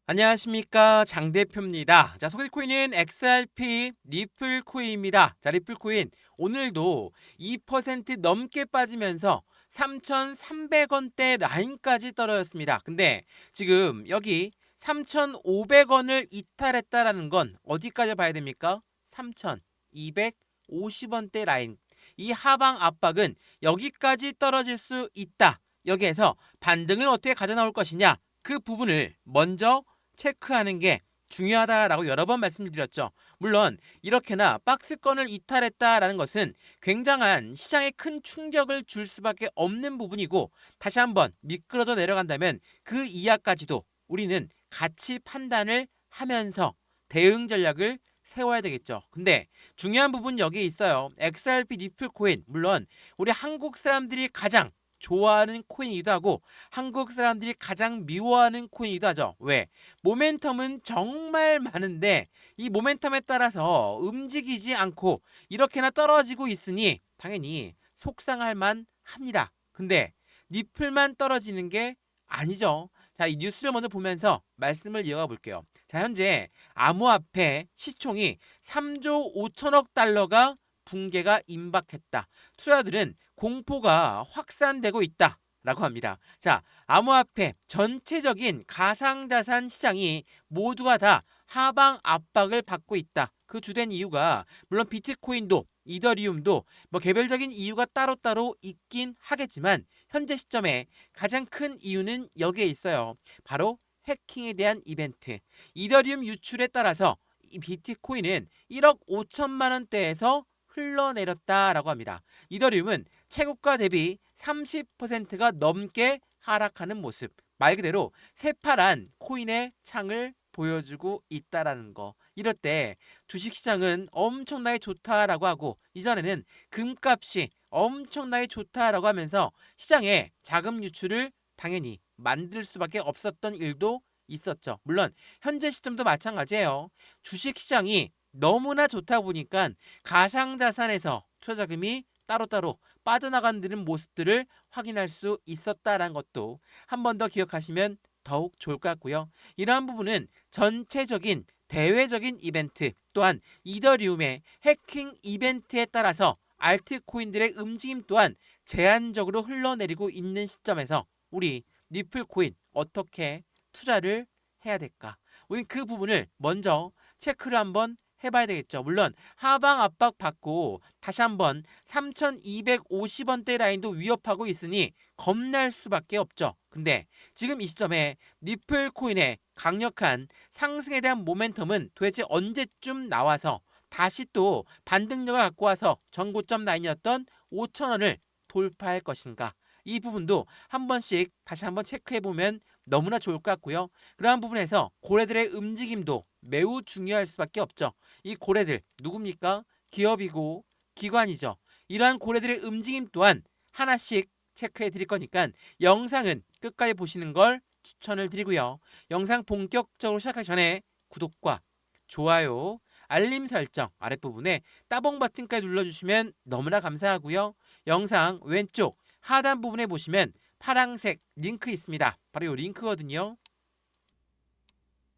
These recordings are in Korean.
안녕하십니까, 장 대표입니다. 자, 소개 코인은 XRP 리플 코인입니다. 자, 리플 코인 오늘도 2% 넘게 빠지면서 3,300원대 라인까지 떨어졌습니다. 근데 지금 여기 3,500원을 이탈했다라는 건 어디까지 봐야 됩니까? 3,250원대 라인. 이 하방 압박은 여기까지 떨어질 수 있다. 여기에서 반등을 어떻게 가져 나올 것이냐? 그 부분을 먼저 체크하는 게 중요하다라고 여러 번 말씀드렸죠. 물론 이렇게나 박스권을 이탈했다라는 것은 굉장한 시장에 큰 충격을 줄 수밖에 없는 부분이고, 다시 한번 미끄러져 내려간다면 그 이하까지도 우리는 같이 판단을 하면서 대응 전략을 세워야 되겠죠. 근데 중요한 부분 여기에 있어요. XRP 리플 코인, 물론 우리 한국 사람들이 가장 좋아하는 코인이기도 하고 한국 사람들이 가장 미워하는 코인이기도 하죠. 왜? 모멘텀은 정말 많은데 이 모멘텀에 따라서 움직이지 않고 이렇게나 떨어지고 있으니 당연히 속상할 만 합니다. 근데 니플만 떨어지는 게 아니죠. 자, 이 뉴스를 먼저 보면서 말씀을 이어가 볼게요. 자, 현재 암호화폐 시총이 3조 5천억 달러가 붕괴가 임박했다. 투자들은 공포가 확산되고 있다. 라고 합니다. 자, 암호화폐 전체적인 가상자산 시장이 모두가 다 하방 압박을 받고 있다. 그 주된 이유가 물론 비트코인도 이더리움도 뭐 개별적인 이유가 따로따로 있긴 하겠지만 현재 시점에 가장 큰 이유는 여기에 있어요. 바로 해킹에 대한 이벤트. 이더리움 유출에 따라서 이 비트코인은 1억 5천만 원대에서 흘러내렸다라고 합니다. 이더리움은 최고가 대비 30%가 넘게 하락하는 모습. 말 그대로 새파란 코인의 창을 보여주고 있다라는 거. 이럴 때 주식시장은 엄청나게 좋다라고 하고 이전에는 금값이 엄청나게 좋다라고 하면서 시장에 자금 유출을 당연히 만들 수밖에 없었던 일도 있었죠. 물론 현재 시점도 마찬가지예요. 주식시장이 너무나 좋다 보니까 가상자산에서 투자자금이 따로따로 빠져나가는 모습들을 확인할 수 있었다는 것도 한 번 더 기억하시면 더욱 좋을 것 같고요. 이러한 부분은 전체적인 대외적인 이벤트 또한 이더리움의 해킹 이벤트에 따라서 알트코인들의 움직임 또한 제한적으로 흘러내리고 있는 시점에서 우리 리플코인 어떻게 투자를 해야 될까? 우린 그 부분을 먼저 체크를 한번 해봐야 되겠죠. 물론 하방 압박 받고 다시 한번 3,250원대 라인도 위협하고 있으니 겁날 수밖에 없죠. 근데 지금 이 시점에 니플 코인의 강력한 상승에 대한 모멘텀은 도대체 언제쯤 나와서 다시 또 반등력을 갖고 와서 전고점 라인이었던 5,000원을 돌파할 것인가? 이 부분도 한 번씩 다시 한번 체크해 보면 너무나 좋을 것 같고요. 그러한 부분에서 고래들의 움직임도 매우 중요할 수밖에 없죠. 이 고래들 누굽니까? 기업이고 기관이죠. 이러한 고래들의 움직임 또한 하나씩 체크해 드릴 거니까 영상은 끝까지 보시는 걸 추천을 드리고요. 영상 본격적으로 시작하기 전에 구독과 좋아요, 알림 설정 아랫부분에 따봉 버튼까지 눌러주시면 너무나 감사하고요. 영상 왼쪽 하단 부분에 보시면 파란색 링크 있습니다. 바로 이 링크거든요.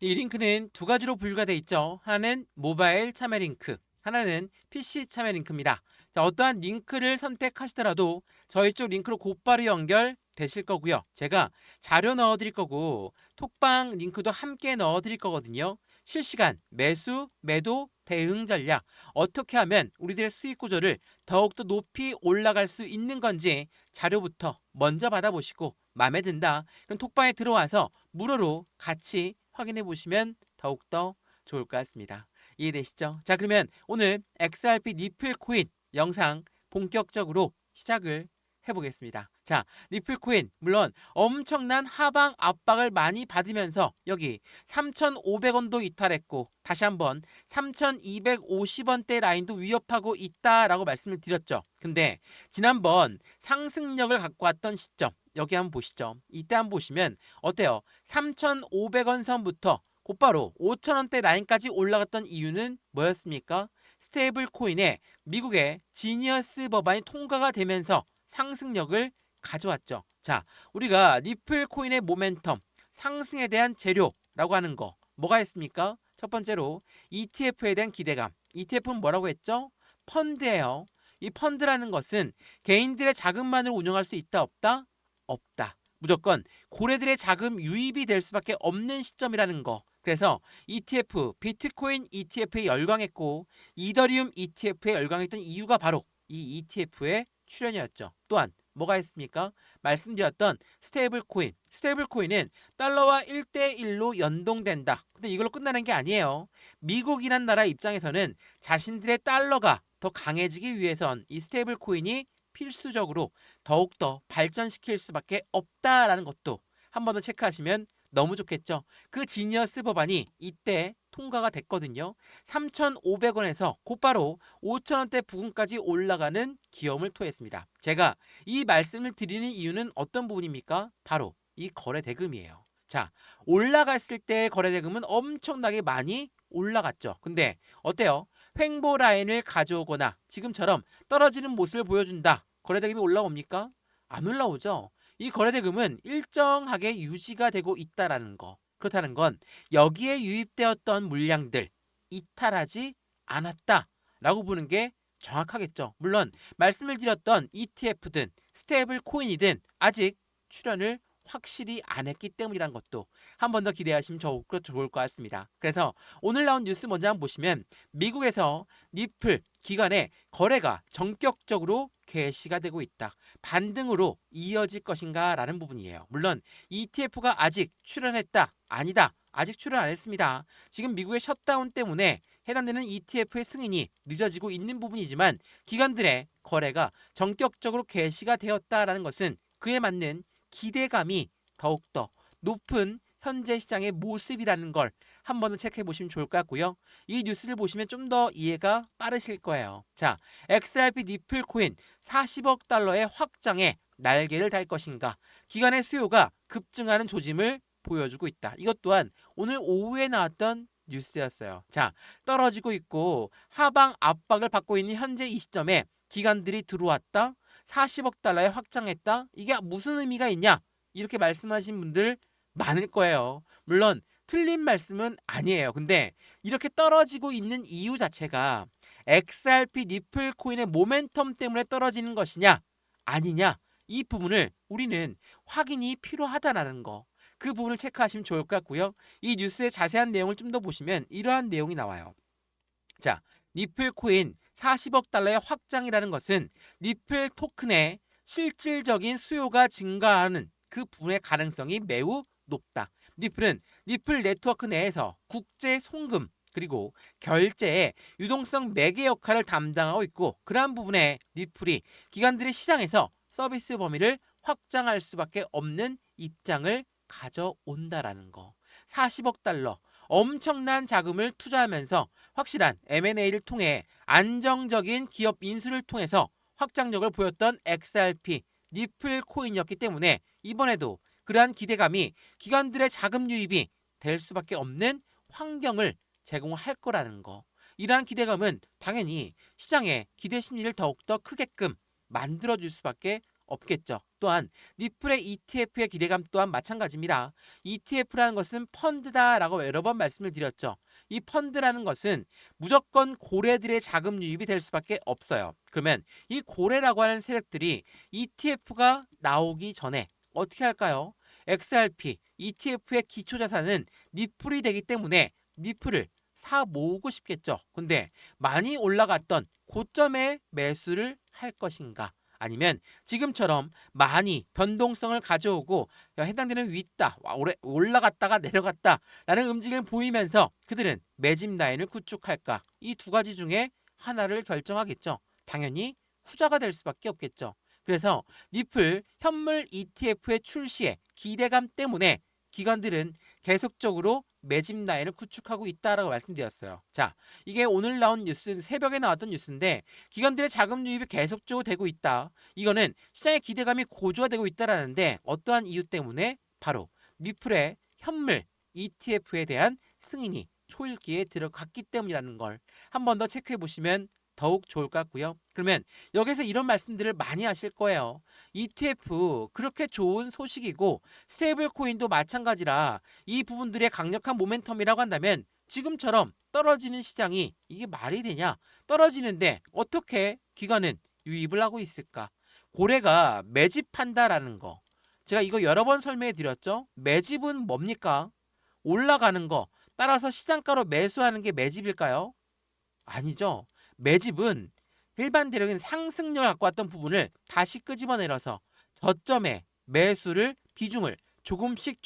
이 링크는 두 가지로 분류가 되어 있죠. 하나는 모바일 참여 링크, 하나는 PC 참여 링크입니다. 자, 어떠한 링크를 선택하시더라도 저희 쪽 링크로 곧바로 연결되실 거고요. 제가 자료 넣어드릴 거고 톡방 링크도 함께 넣어드릴 거거든요. 실시간 매수, 매도, 대응 전략 어떻게 하면 우리들의 수익 구조를 더욱더 높이 올라갈 수 있는 건지 자료부터 먼저 받아보시고 마음에 든다. 그럼 톡방에 들어와서 무료로 같이 확인해 보시면 더욱더 좋을 것 같습니다. 이해되시죠? 자, 그러면 오늘 XRP 리플 코인 영상 본격적으로 시작을 해보겠습니다. 자, 리플 코인 물론 엄청난 하방 압박을 많이 받으면서 여기 3,500원도 이탈했고 다시 한번 3,250원대 라인도 위협하고 있다라고 말씀을 드렸죠. 근데 지난번 상승력을 갖고 왔던 시점 여기 한번 보시죠. 이때 한번 보시면 어때요? 3,500원 선부터 곧바로 5,000원대 라인까지 올라갔던 이유는 뭐였습니까? 스테이블 코인의 미국의 지니어스 법안이 통과가 되면서 상승력을 가져왔죠. 자, 우리가 리플 코인의 모멘텀, 상승에 대한 재료 라고 하는 거 뭐가 있습니까? 첫 번째로 ETF에 대한 기대감. ETF는 뭐라고 했죠? 펀드예요. 이 펀드라는 것은 개인들의 자금만으로 운영할 수 있다 없다? 없다. 무조건 고래들의 자금 유입이 될 수밖에 없는 시점이라는 거. 그래서 ETF, 비트코인 ETF에 열광했고 이더리움 ETF에 열광했던 이유가 바로 이 ETF의 출연이었죠. 또한 뭐가 있습니까? 말씀드렸던 스테이블 코인. 스테이블 코인은 달러와 1대1로 연동된다. 근데 이걸로 끝나는 게 아니에요. 미국이란 나라 입장에서는 자신들의 달러가 더 강해지기 위해선 이 스테이블 코인이 필수적으로 더욱더 발전시킬 수밖에 없다라는 것도 한 번 더 체크하시면 너무 좋겠죠. 그 지니어스 법안이 이때 통과가 됐거든요. 3,500원에서 곧바로 5,000원대 부근까지 올라가는 기염을 토했습니다. 제가 이 말씀을 드리는 이유는 어떤 부분입니까? 바로 이 거래 대금이에요. 자, 올라갔을 때 거래 대금은 엄청나게 많이 올라갔죠. 근데 어때요? 횡보 라인을 가져오거나 지금처럼 떨어지는 모습을 보여준다. 거래 대금이 올라옵니까? 안 올라오죠. 이 거래 대금은 일정하게 유지가 되고 있다라는 거. 그렇다는 건 여기에 유입되었던 물량들 이탈하지 않았다라고 보는 게 정확하겠죠. 물론 말씀을 드렸던 ETF든 스테이블 코인이든 아직 출현을 확실히 안 했기 때문이란 것도 한 번 더 기대하시면 더욱더 좋을 것 같습니다. 그래서 오늘 나온 뉴스 먼저 한번 보시면 미국에서 니플 기간에 거래가 전격적으로 개시가 되고 있다. 반등으로 이어질 것인가 라는 부분이에요. 물론 ETF가 아직 출현했다. 아니다. 아직 출현 안 했습니다. 지금 미국의 셧다운 때문에 해당되는 ETF의 승인이 늦어지고 있는 부분이지만 기관들의 거래가 전격적으로 개시가 되었다라는 것은 그에 맞는 기대감이 더욱더 높은 현재 시장의 모습이라는 걸 한 번 더 체크해 보시면 좋을 것 같고요. 이 뉴스를 보시면 좀 더 이해가 빠르실 거예요. 자, XRP 니플 코인 40억 달러의 확장에 날개를 달 것인가? 기관의 수요가 급증하는 조짐을 보여주고 있다. 이것 또한 오늘 오후에 나왔던 뉴스였어요. 자, 떨어지고 있고 하방 압박을 받고 있는 현재 이 시점에 기관들이 들어왔다. 40억 달러에 확장했다. 이게 무슨 의미가 있냐? 이렇게 말씀하신 분들 많을 거예요. 물론 틀린 말씀은 아니에요. 근데 이렇게 떨어지고 있는 이유 자체가 XRP 니플 코인의 모멘텀 때문에 떨어지는 것이냐 아니냐 이 부분을 우리는 확인이 필요하다라는 거. 그 부분을 체크하시면 좋을 것 같고요. 이 뉴스의 자세한 내용을 좀 더 보시면 이러한 내용이 나와요. 자, 니플 코인 40억 달러의 확장이라는 것은 니플 토큰의 실질적인 수요가 증가하는 그 부분의 가능성이 매우 높다. 니플은 니플 네트워크 내에서 국제 송금 그리고 결제의 유동성 매개 역할을 담당하고 있고 그러한 부분에 니플이 기관들의 시장에서 서비스 범위를 확장할 수밖에 없는 입장을 가져온다라는 거. 40억 달러 엄청난 자금을 투자하면서 확실한 M&A를 통해 안정적인 기업 인수를 통해서 확장력을 보였던 XRP 니플 코인이었기 때문에 이번에도 그러한 기대감이 기관들의 자금 유입이 될 수밖에 없는 환경을 제공할 거라는 거. 이러한 기대감은 당연히 시장의 기대 심리를 더욱더 크게끔 만들어줄 수밖에 없겠죠. 또한 니플의 ETF의 기대감 또한 마찬가지입니다. ETF라는 것은 펀드다라고 여러 번 말씀을 드렸죠. 이 펀드라는 것은 무조건 고래들의 자금 유입이 될 수밖에 없어요. 그러면 이 고래라고 하는 세력들이 ETF가 나오기 전에 어떻게 할까요? XRP, ETF의 기초자산은 니플이 되기 때문에 니플을 사 모으고 싶겠죠. 근데 많이 올라갔던 고점에 매수를 할 것인가? 아니면 지금처럼 많이 변동성을 가져오고 해당되는 윗다 올라갔다가 내려갔다라는 움직임을 보이면서 그들은 매집 라인을 구축할까? 이 두 가지 중에 하나를 결정하겠죠. 당연히 후자가 될 수밖에 없겠죠. 그래서 니플 현물 ETF의 출시에 기대감 때문에 기관들은 계속적으로 매집 라인을 구축하고 있다라고 말씀드렸어요. 자, 이게 오늘 나온 뉴스, 새벽에 나왔던 뉴스인데 기관들의 자금 유입이 계속적으로 되고 있다. 이거는 시장의 기대감이 고조화되고 있다라는데 어떠한 이유 때문에? 바로 니플의 현물 ETF에 대한 승인이 초읽기에 들어갔기 때문이라는 걸 한 번 더 체크해 보시면 더욱 좋을 것 같고요. 그러면 여기서 이런 말씀들을 많이 하실 거예요. ETF 그렇게 좋은 소식이고 스테이블 코인도 마찬가지라 이 부분들의 강력한 모멘텀이라고 한다면 지금처럼 떨어지는 시장이 이게 말이 되냐? 떨어지는데 어떻게 기관은 유입을 하고 있을까? 고래가 매집한다라는 거. 제가 이거 여러 번 설명해 드렸죠. 매집은 뭡니까? 올라가는 거. 따라서 시장가로 매수하는 게 매집일까요? 아니죠. 매집은 일반적인 상승력을 갖고 왔던 부분을 다시 끄집어내려서 저점에 매수를 비중을 조금씩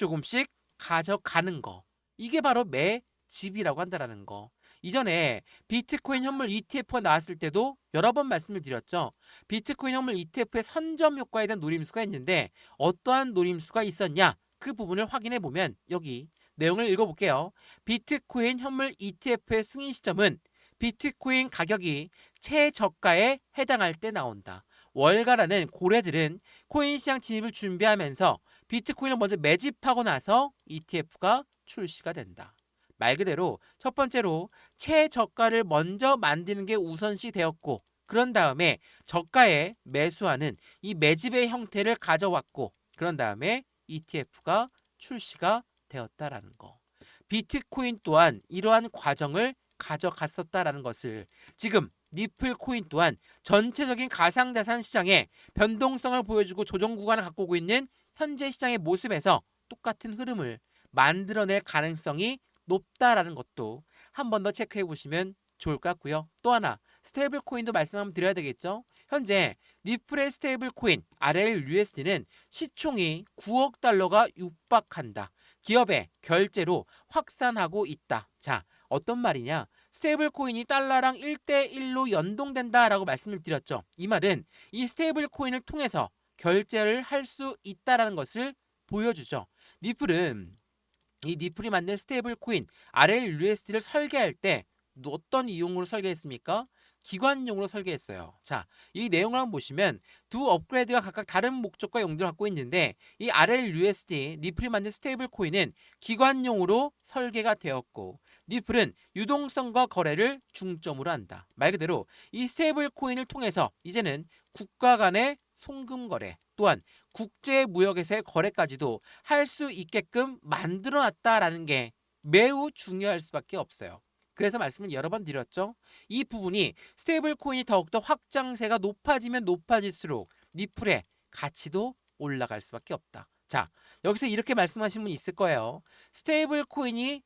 가져가는 거. 이게 바로 매집이라고 한다는 거. 이전에 비트코인 현물 ETF가 나왔을 때도 여러 번 말씀을 드렸죠. 비트코인 현물 ETF의 선점 효과에 대한 노림수가 있는데 어떠한 노림수가 있었냐? 그 부분을 확인해 보면 여기 내용을 읽어볼게요. 비트코인 현물 ETF의 승인 시점은 비트코인 가격이 최저가에 해당할 때 나온다. 월가라는 고래들은 코인 시장 진입을 준비하면서 비트코인을 먼저 매집하고 나서 ETF가 출시가 된다. 말 그대로 첫 번째로 최저가를 먼저 만드는 게 우선시 되었고 그런 다음에 저가에 매수하는 이 매집의 형태를 가져왔고 그런 다음에 ETF가 출시가 되었다라는 거. 비트코인 또한 이러한 과정을 가져갔었다라는 것을 지금 니플 코인 또한 전체적인 가상자산 시장의 변동성을 보여주고 조정 구간을 갖고 오고 있는 현재 시장의 모습에서 똑같은 흐름을 만들어낼 가능성이 높다라는 것도 한 번 더 체크해 보시면 좋을 것 같고요. 또 하나 스테이블 코인도 말씀 한번 드려야 되겠죠. 현재 니플의 스테이블 코인 RLUSD는 시총이 9억 달러가 육박한다. 기업의 결제로 확산하고 있다. 자, 어떤 말이냐? 스테이블 코인이 달러랑 1대1로 연동된다라고 말씀을 드렸죠. 이 말은 이 스테이블 코인을 통해서 결제를 할 수 있다라는 것을 보여주죠. 니플은 이 니플이 만든 스테이블 코인 RLUSD를 설계할 때 어떤 이용으로 설계했습니까? 기관용으로 설계했어요. 자, 이 내용을 한번 보시면 두 업그레이드가 각각 다른 목적과 용도를 갖고 있는데 이 RLUSD, 니플이 만든 스테이블 코인은 기관용으로 설계가 되었고 니플은 유동성과 거래를 중점으로 한다. 말 그대로 이 스테이블 코인을 통해서 이제는 국가 간의 송금 거래 또한 국제 무역에서의 거래까지도 할 수 있게끔 만들어 놨다라는 게 매우 중요할 수밖에 없어요. 그래서 말씀을 여러 번 드렸죠. 이 부분이 스테이블 코인이 더욱더 확장세가 높아지면 높아질수록 니플의 가치도 올라갈 수밖에 없다. 자, 여기서 이렇게 말씀하신 분 있을 거예요. 스테이블 코인이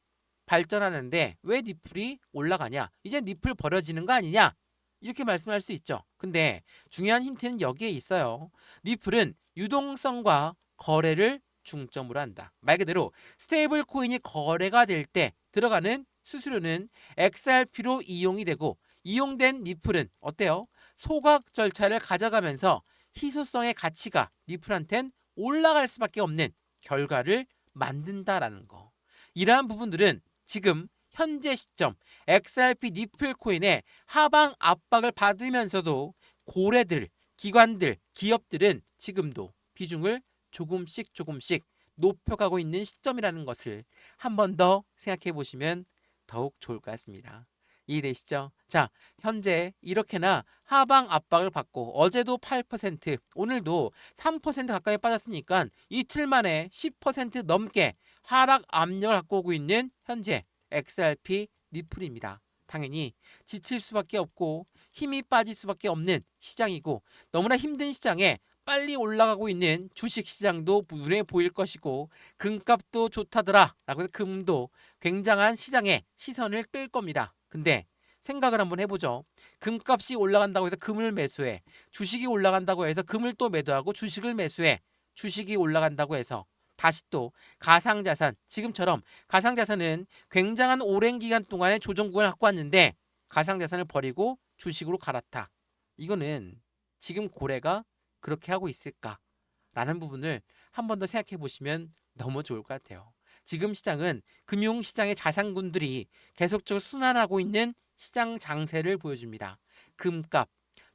발전하는데 왜 니플이 올라가냐? 이제 니플 버려지는 거 아니냐? 이렇게 말씀할 수 있죠. 근데 중요한 힌트는 여기에 있어요. 니플은 유동성과 거래를 중점으로 한다. 말 그대로 스테이블 코인이 거래가 될 때 들어가는 수수료는 XRP로 이용이 되고 이용된 니플은 어때요? 소각 절차를 가져가면서 희소성의 가치가 니플한텐 올라갈 수밖에 없는 결과를 만든다라는 거. 이러한 부분들은 지금 현재 시점 XRP 니플 코인의 하방 압박을 받으면서도 고래들, 기관들, 기업들은 지금도 비중을 조금씩 높여가고 있는 시점이라는 것을 한 번 더 생각해 보시면 더욱 좋을 것 같습니다. 이해되시죠? 자, 현재 이렇게나 하방 압박을 받고 어제도 8%, 오늘도 3% 가까이 빠졌으니까 이틀 만에 10% 넘게 하락 압력을 갖고 오고 있는 현재 XRP 니플입니다. 당연히 지칠 수밖에 없고 힘이 빠질 수밖에 없는 시장이고 너무나 힘든 시장에 빨리 올라가고 있는 주식시장도 눈에 보일 것이고 금값도 좋다더라 라고 해서 금도 굉장한 시장에 시선을 끌 겁니다. 근데 생각을 한번 해보죠. 금값이 올라간다고 해서 금을 매수해. 주식이 올라간다고 해서 금을 또 매도하고 주식을 매수해. 주식이 올라간다고 해서 다시 또 가상자산, 지금처럼 가상자산은 굉장한 오랜 기간 동안의 조정 구간을 갖고 왔는데 가상자산을 버리고 주식으로 갈아타. 이거는 지금 고래가 그렇게 하고 있을까라는 부분을 한 번 더 생각해 보시면 너무 좋을 것 같아요. 지금 시장은 금융시장의 자산군들이 계속적으로 순환하고 있는 시장 장세를 보여줍니다. 금값,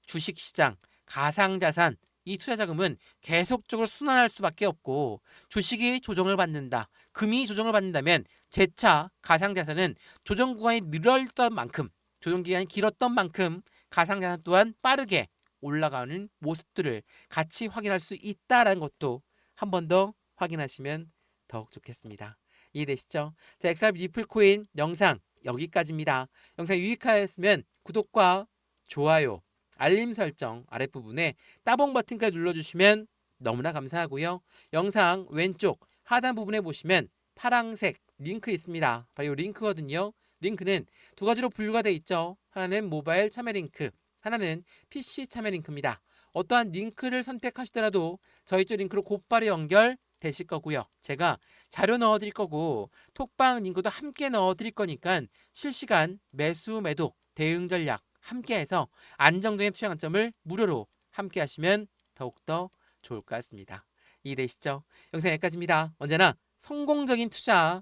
주식시장, 가상자산, 이 투자자금은 계속적으로 순환할 수밖에 없고 주식이 조정을 받는다. 금이 조정을 받는다면 재차 가상자산은 조정 구간이 늘었던 만큼 조정 기간이 길었던 만큼 가상자산 또한 빠르게 올라가는 모습들을 같이 확인할 수 있다라는 것도 한 번 더 확인하시면 더욱 좋겠습니다. 이해되시죠? 자, XRP 리플 코인 영상 여기까지입니다. 영상 유익하였으면 구독과 좋아요, 알림 설정 아랫부분에 따봉 버튼까지 눌러주시면 너무나 감사하고요. 영상 왼쪽 하단 부분에 보시면 파란색 링크 있습니다. 바로 이 링크거든요. 링크는 두 가지로 분류가 되어 있죠. 하나는 모바일 참여 링크, 하나는 PC 참여 링크입니다. 어떠한 링크를 선택하시더라도 저희 쪽 링크로 곧바로 연결되실 거고요. 제가 자료 넣어드릴 거고 톡방 링크도 함께 넣어드릴 거니까 실시간 매수 매도 대응 전략 함께해서 안정적인 투자 관점을 무료로 함께 하시면 더욱더 좋을 것 같습니다. 이해되시죠? 영상 여기까지입니다. 언제나 성공적인 투자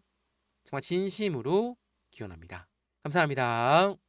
정말 진심으로 기원합니다. 감사합니다.